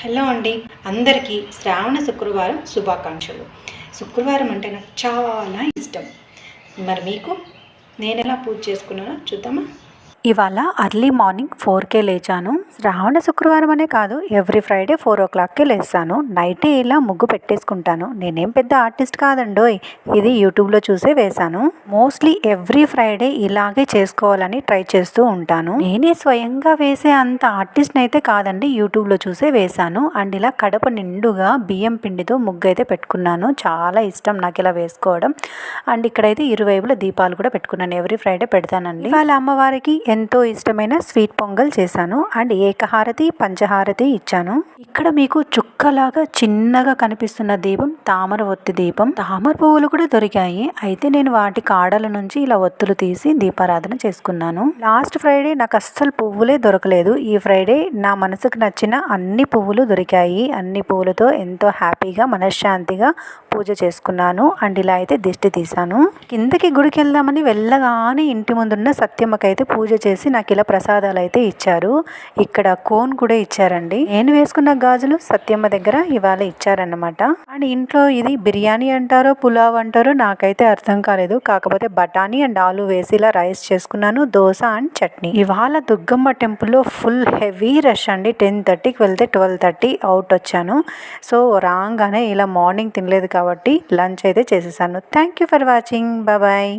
Hello అండి, అందరికీ శ్రావణ శుక్రవారం శుభాకాంక్షలు. శుక్రవారం అంటే నాకు చాలా ఇష్టం. మరి మీకు నేను ఎలా పూజ చేసుకున్నానో చూద్దామా? ఇవాళ అర్లీ మార్నింగ్ 4కే లేచాను. శ్రావణ శుక్రవారం అనే కాదు, ఎవ్రీ ఫ్రైడే 4 o'clockకే లేస్తాను. నైటే ఇలా ముగ్గు పెట్టేసుకుంటాను. నేనేం పెద్ద ఆర్టిస్ట్ కాదండోయ్, ఇది యూట్యూబ్లో చూసే వేశాను. మోస్ట్లీ ఎవ్రీ ఫ్రైడే ఇలాగే చేసుకోవాలని ట్రై చేస్తూ ఉంటాను. నేనే స్వయంగా వేసే అంత ఆర్టిస్ట్ అయితే కాదండి, యూట్యూబ్లో చూసే వేశాను. అండ్ ఇలా కడప నిండుగా బియ్యం పిండితో ముగ్గు అయితే పెట్టుకున్నాను. చాలా ఇష్టం నాకు ఇలా వేసుకోవడం. అండ్ ఇక్కడైతే ఇరువైపుల దీపాలు కూడా పెట్టుకున్నాను. ఎవ్రీ ఫ్రైడే పెడతానండి. వాళ్ళ అమ్మవారికి ఎంతో ఇష్టమైన స్వీట్ పొంగల్ చేశాను. అండ్ ఏకహారతి పంచహారతి ఇచ్చాను. ఇక్కడ మీకు చుక్కలాగా చిన్నగా కనిపిస్తున్న దీపం తామర ఒత్తి దీపం. తామర పువ్వులు కూడా దొరికాయి. అయితే నేను వాటి కాడల నుంచి ఇలా ఒత్తులు తీసి దీపారాధన చేసుకున్నాను. లాస్ట్ ఫ్రైడే నాకు అస్సలు పువ్వులే దొరకలేదు. ఈ ఫ్రైడే నా మనసుకు నచ్చిన అన్ని పువ్వులు దొరికాయి. అన్ని పువ్వులతో ఎంతో హ్యాపీగా మనశ్శాంతిగా పూజ చేసుకున్నాను. అండ్ ఇలా అయితే దిష్టి తీశాను. కిందకి గుడికి వెళ్దామని వెళ్ళగానే ఇంటి ముందున్న సత్యమ్మకైతే పూజ చేసి నాకు ఇలా ప్రసాదాలు అయితే ఇచ్చారు. ఇక్కడ కోన్ కూడా ఇచ్చారండి. నేను వేసుకున్న గాజులు సత్యమ్మ దగ్గర ఇవాళ ఇచ్చారన్నమాట. అండ్ ఇంట్లో ఇది బిర్యానీ అంటారో పులావ్ అంటారో నాకైతే అర్థం కాలేదు. కాకపోతే బఠానీ అండ్ ఆలు వేసి ఇలా రైస్ చేసుకున్నాను. దోశ అండ్ చట్నీ. ఇవాళ దుర్గమ్మ టెంపుల్లో ఫుల్ హెవీ రష్ అండి. 10:30కి వెళ్తే 12:30 అవుట్ వచ్చాను. సో రాగానే ఇలా మార్నింగ్ తినలేదు కాబట్టి లంచ్ అయితే చేసేసాను. Thank you for watching. Bye.